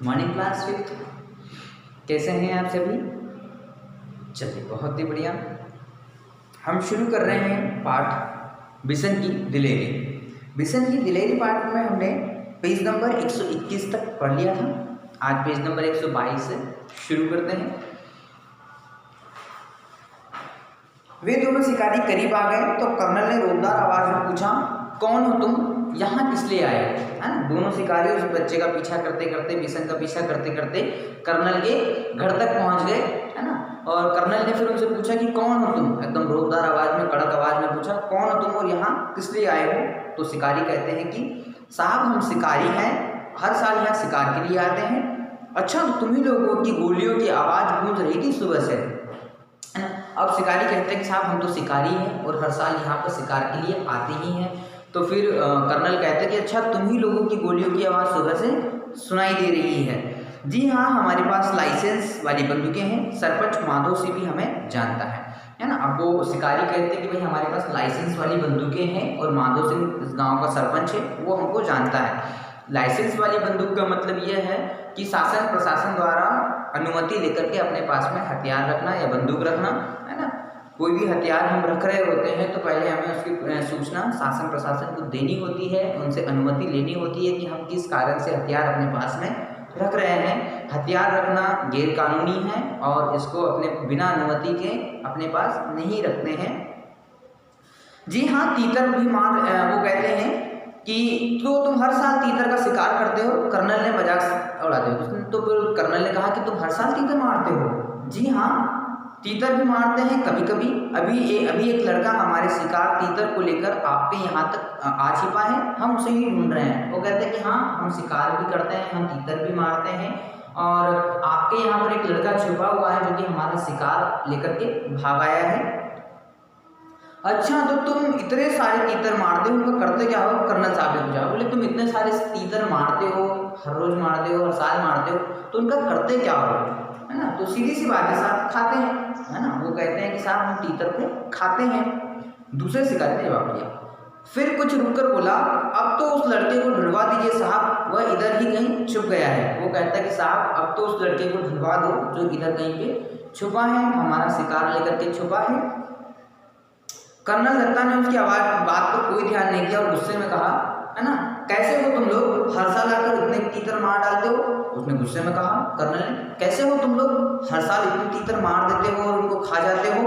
Morning class fifth. कैसे हैं आप सभी? चलिए बहुत ही बढ़िया। हम शुरू कर रहे हैं पाठ बिशन की दिलेरी। बिशन की दिलेरी पाठ में हमने पेज नंबर 121 तक पढ़ लिया था। आज पेज नंबर 122 से शुरू करते हैं। वे दोनों शिकारी करीब आ गए तो कर्नल ने रोबदार आवाज में पूछा, कौन हो तुम? यहाँ किस लिए आए? है ना। दोनों शिकारी उस बच्चे का पीछा करते करते, बिशन का पीछा करते करते कर्नल के घर तक पहुंच गए, है ना। और कर्नल ने फिर उनसे पूछा कि कौन हो तुम? एकदम रोबदार आवाज में, कड़क आवाज में पूछा, कौन हो तुम और यहाँ किस लिए आए हो? तो शिकारी कहते हैं कि साहब हम शिकारी हैं, हर साल यहाँ शिकार के लिए आते हैं। अच्छा, तो तुम्ही लोगों की गोलियों की आवाज गूंज रही थी सुबह से, है ना। अब शिकारी कहते हैं कि साहब हम तो शिकारी हैं और हर साल यहाँ पर शिकार के लिए आते ही हैं। तो फिर कर्नल कहते हैं कि अच्छा, तुम ही लोगों की गोलियों की आवाज़ सुबह से सुनाई दे रही है। जी हाँ, हमारे पास लाइसेंस वाली बंदूकें हैं, सरपंच माधव सिंह भी हमें जानता है ना। अब वो शिकारी कहते हैं कि भाई हमारे पास लाइसेंस वाली बंदूकें हैं और माधव सिंह इस गाँव का सरपंच है, वो हमको जानता है। लाइसेंस वाली बंदूक का मतलब यह है कि शासन प्रशासन द्वारा अनुमति लेकर के अपने पास में हथियार रखना या बंदूक रखना, है ना। कोई भी हथियार हम रख रहे होते हैं तो पहले हमें उसकी सूचना शासन प्रशासन को देनी होती है, उनसे अनुमति लेनी होती है कि हम किस कारण से हथियार अपने पास में रख रहे हैं। हथियार रखना गैर कानूनी है और इसको अपने बिना अनुमति के अपने पास नहीं रखते हैं। जी हाँ, तीतर भी मार वो कहते हैं कि तो तुम हर साल तीतर का शिकार करते हो? कर्नल ने मजाक उड़ाते हो। तो फिर कर्नल ने कहा कि तुम हर साल तीतर मारते हो? जी हाँ, तीतर भी मारते हैं कभी कभी। अभी एक लड़का हमारे शिकार तीतर को लेकर आपके यहाँ तक आ छिपा है, हम उसे ही ढूंढ रहे हैं। वो कहते हैं कि हाँ, हम शिकार भी करते हैं, हम तीतर भी मारते हैं और आपके यहाँ पर एक लड़का छुपा हुआ है जो कि हमारा शिकार लेकर के भाग आया है। अच्छा, तो तुम इतने सारे तीतर मारते हो, उनको करते क्या हो? कर्नल साहब ने पूछा। बोले तुम इतने सारे तीतर मारते हो, हर रोज मारते हो, हर साल मारते हो, तो उनका करते क्या हो? है ना। तो सीधी सी बात है साहब, खाते हैं, है ना। वो कहते हैं कि साहब हम तीतर को खाते हैं। दूसरे शिकारी ने जवाब दिया। फिर कुछ रुककर बोला, अब तो उस लड़के को ढूंढवा दीजिए साहब, वह इधर ही कहीं छुप गया है। वो कहता है कि साहब अब तो उस लड़के को ढूंढवा दो जो इधर कहीं पे छुपा है, हमारा शिकार लेकर के छुपा है। कर्नल दत्ता ने उसकी बात पर कोई ध्यान नहीं दिया और गुस्से में कहा, है ना, कैसे हो तुम लोग, हर साल आकर इतने तीतर मार डालते हो? उसने गुस्से में कहा, कर्नल ने, कैसे हो तुम लोग, हर साल इतने तीतर मार देते हो और उनको खा जाते हो,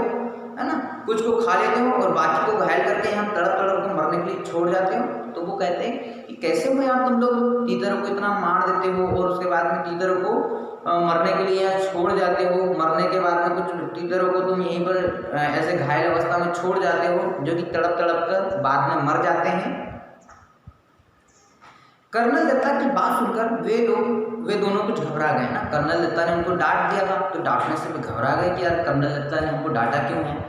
है ना। कुछ को खा लेते हो और बाकी को घायल करके यहाँ तड़प तड़प को मरने के लिए छोड़ जाते हो। तो वो कहते हैं कि कैसे हो यार तुम लोग, तीतरों को इतना मार देते हो और उसके बाद में तीतरों को मरने के लिए यहाँ छोड़ जाते हो। मरने के बाद में कुछ तीतरों को तुम यहीं पर ऐसे घायल अवस्था में छोड़ जाते हो जो कि तड़प तड़प कर बाद में मर जाते हैं। कर्नल दत्ता की बात सुनकर वे दोनों कुछ घबरा गए ना। कर्नल दत्ता ने उनको डांट दिया था तो डांटने से भी घबरा गए कि यार कर्नल दत्ता ने हमको डांटा क्यों है।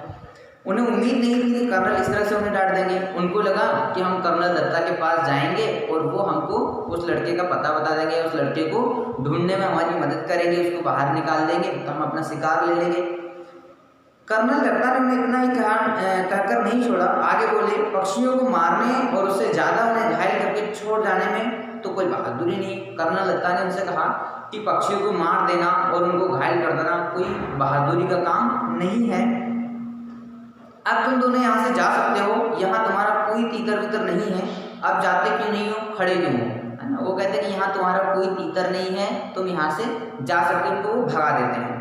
उन्हें उम्मीद नहीं थी कि कर्नल इस तरह से उन्हें डांट देंगे। उनको लगा कि हम कर्नल दत्ता के पास जाएंगे और वो हमको उस लड़के का पता बता देंगे, उस लड़के को ढूंढने में हमारी मदद करेंगे, उसको बाहर निकाल देंगे तो हम अपना शिकार ले लेंगे। कर्नल दत्ता ने उन्हें इतना ही कहकर नहीं छोड़ा, आगे बोले, पक्षियों को मारने और उससे ज़्यादा उन्हें घायल करके छोड़ जाने में तो कोई बहादुरी नहीं। कर्नल दत्ता ने उनसे कहा कि पक्षियों को मार देना और उनको घायल कर देना कोई बहादुरी का काम नहीं है। अब तुम दोनों यहाँ से जा सकते हो, यहाँ तुम्हारा कोई तीतर वितर नहीं है, अब जाते क्यों नहीं हो, खड़े क्यों हो, है ना। वो कहते हैं कि यहाँ तुम्हारा कोई तीतर नहीं है, तुम यहाँ से जा सकते हो। तो वो भगा देते हैं।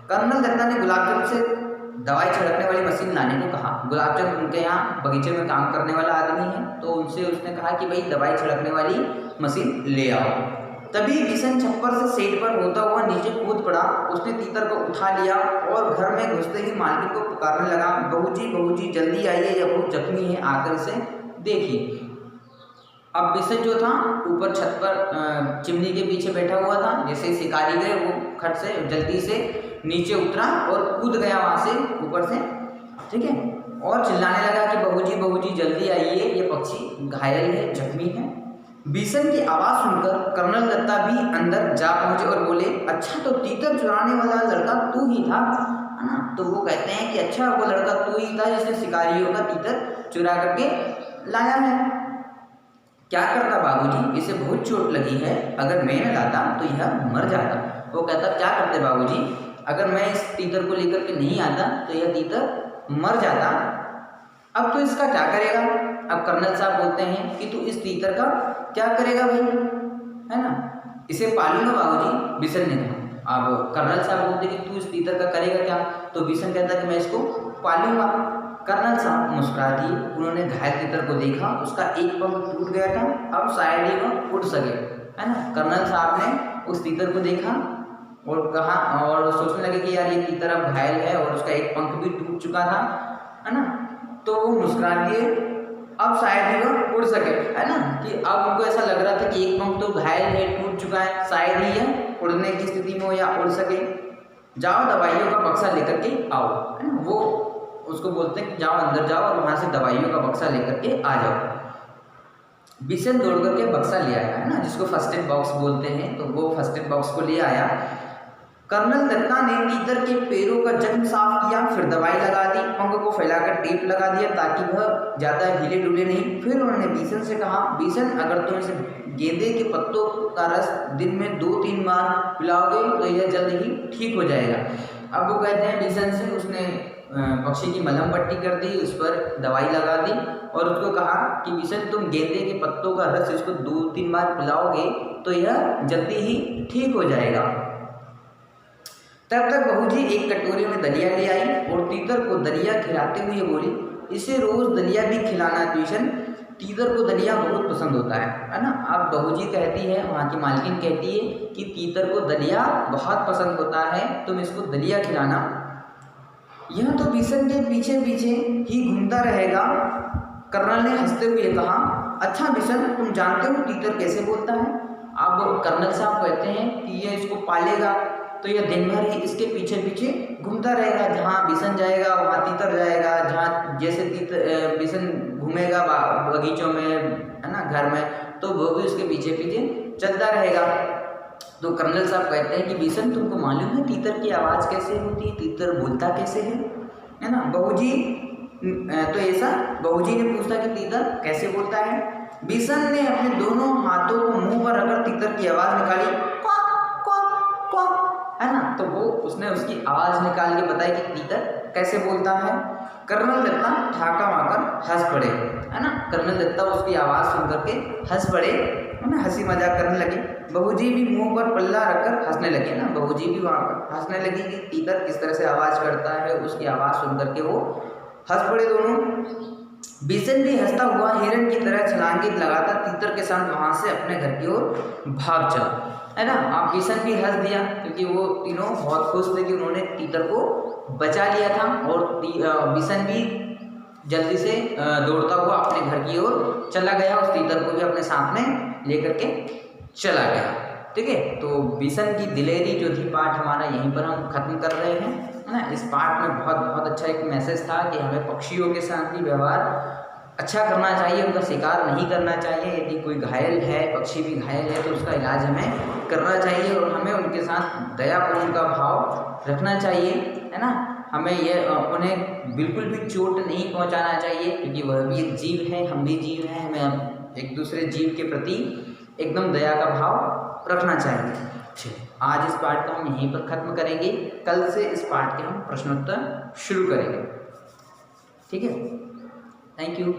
कर्नल दत्ता ने गुलाबचंद से दवाई छिड़कने वाली मशीन लाने को कहा। गुलाबचंद उनके यहाँ बगीचे में काम करने वाला आदमी है, तो उनसे उसने कहा कि भाई दवाई छिड़कने वाली मशीन ले आओ। तभी बिशन छप्पर से सेट पर होता हुआ नीचे कूद पड़ा। उसने तीतर को उठा लिया और घर में घुसते ही मालकिन को पुकारने लगा, बहू जी जल्दी आइए, यह बहुत जख्मी है, आकर इसे देखिए। अब बिशन जो था ऊपर छत पर चिमनी के पीछे बैठा हुआ था। जैसे शिकारी गए वो खट से जल्दी से नीचे उतरा और कूद गया वहां से ऊपर से, ठीक है, और चिल्लाने लगा कि बहू जी जल्दी आइए, ये पक्षी घायल है, जख्मी है। बिशन की आवाज़ सुनकर कर्नल दत्ता भी अंदर जा पहुंचे और बोले, अच्छा तो तीतर चुराने वाला लड़का तू ही था, है ना। तो वो कहते हैं कि अच्छा वो लड़का तू ही था जिसने शिकारियों का तीतर चुरा करके लाया है। क्या करता बाबूजी, इसे बहुत चोट लगी है, अगर मैं न लाता तो यह मर जाता। वो कहता क्या करते बाबूजी, अगर मैं इस तीतर को लेकर के नहीं आता तो यह तीतर मर जाता। अब तो इसका क्या करेगा। अब कर्नल साहब बोलते हैं कि तू इस तीतर का क्या करेगा भाई, है ना, इसे पालूंगा बाबूजी, बिशन ने कहा। अब कर्नल साहब बोलते कि तू इस तीतर का करेगा क्या, तो बिशन कहता कि मैं इसको पालूंगा। कर्नल साहब मुस्कुरा दिए, उन्होंने घायल तीतर को देखा, उसका एक पंख टूट गया था, अब शायद ही वह उड़ सके, है ना। कर्नल साहब ने उस तीतर को देखा और कहा और सोचने लगे कि यार ये तीतर अब घायल है और उसका एक पंख भी टूट चुका था, है ना। तो वो मुस्कुरा दिए, अब शायद ही वह उड़ सके, है ना, कि अब उनको ऐसा लग रहा था कि एक पंख तो घायल है, टूट चुका है, शायद ही यह उड़ने की स्थिति में हो या उड़ सके। जाओ दवाइयों का बक्सा लेकर के आओ, है ना। वो उसको बोलते हैं कि जाओ अंदर जाओ और वहाँ से दवाइयों का बक्सा लेकर के आ जाओ। बिशन दौड़ करके बक्सा ले आया, है ना, जिसको फर्स्ट एड बॉक्स बोलते हैं, तो वो फर्स्ट एड बॉक्स को ले आया। कर्नल दत्ता ने तीतर के पैरों का जख्म साफ किया, फिर दवाई लगा दी, पंख को फैलाकर टेप लगा दिया ताकि वह ज़्यादा हिले डुले नहीं। फिर उन्होंने बिशन से कहा, बिशन अगर तुम इसे गेंदे के पत्तों का रस दिन में 2-3 बार पिलाओगे तो यह जल्द ही ठीक हो जाएगा। अब वो कहते हैं बिशन से, उसने पक्षी की मलहम पट्टी कर दी, उस पर दवाई लगा दी और उसको कहा कि बिशन तुम गेंदे के पत्तों का रस इसको 2-3 बार पिलाओगे तो यह जल्दी ही ठीक हो जाएगा। तब तक बहूजी एक कटोरे में दलिया ले आई और तीतर को दलिया खिलाते हुए बोली, इसे रोज दलिया भी खिलाना बिशन, तीतर को दलिया बहुत पसंद होता है ना। अब बहूजी कहती है, वहाँ की मालकिन कहती है कि तीतर को दलिया बहुत पसंद होता है, तुम इसको दलिया खिलाना। यह तो बिशन के पीछे पीछे ही घूमता रहेगा। कर्नल ने हंसते हुए कहा, अच्छा बिशन, तुम जानते हो तीतर कैसे बोलता है। अब कर्नल साहब कहते हैं कि यह इसको पालेगा तो यह दिन भर ही इसके पीछे पीछे घूमता रहेगा, जहाँ बिशन जाएगा वहाँ तीतर जाएगा, जहाँ जैसे तीतर बिशन घूमेगा बगीचों में, है ना, घर में, तो वो भी उसके पीछे पीछे चलता रहेगा। तो कर्नल साहब कहते हैं कि बिशन, तुमको मालूम है तीतर की आवाज़ कैसे होती है, तीतर बोलता कैसे है ना। बहूजी तो ऐसा बहूजी ने पूछा कि तीतर कैसे बोलता है। बिशन ने अपने दोनों हाथों को मुंह पर रखकर तीतर की आवाज़ निकाली, क्वाक क्वाक क्वाक, है ना। तो वो उसने उसकी आवाज़ निकाल के बताई कि तीतर कैसे बोलता है। कर्नल दत्ता ठाका मारकर हंस पड़े, है ना। कर्नल दत्ता उसकी आवाज़ सुन करके हंस पड़े, है ना, हंसी मजाक करने लगे। बहूजी भी मुंह पर पल्ला रखकर हंसने लगे ना, बहूजी भी वहाँ पर हंसने लगी कि तीतर किस तरह से आवाज़ करता है, उसकी आवाज़ सुन करके वो हंस पड़े दोनों। बिशन भी हंसता हुआ हिरन की तरह छलांगे लगाता तीतर के साथ वहाँ से अपने घर की ओर भाग चला, है ना। आप बिशन भी हंस दिया क्योंकि वो तीनों बहुत खुश थे कि उन्होंने तीतर को बचा लिया था, और बिशन भी जल्दी से दौड़ता हुआ अपने घर की ओर चला गया, उस तीतर को भी अपने साथ में लेकर के चला गया। ठीक है, तो बिशन की दिलेरी जो थी पाठ हमारा यहीं पर हम खत्म कर रहे हैं, है ना। इस पाठ में बहुत बहुत अच्छा एक मैसेज था कि हमें पक्षियों के साथ भी व्यवहार अच्छा करना चाहिए, उनका शिकार नहीं करना चाहिए। यदि कोई घायल है, पक्षी भी घायल है, तो उसका इलाज हमें करना चाहिए और हमें उनके साथ दयापूर्ण का भाव रखना चाहिए, है ना। हमें ये उन्हें बिल्कुल भी चोट नहीं पहुंचाना चाहिए क्योंकि वह भी एक जीव है, हम भी जीव हैं, हमें एक दूसरे जीव के प्रति एकदम दया का भाव रखना चाहिए। चलिए, आज इस पाठ को हम यहीं पर ख़त्म करेंगे, कल से इस पाठ के हम प्रश्नोत्तर शुरू करेंगे। ठीक है, थैंक यू।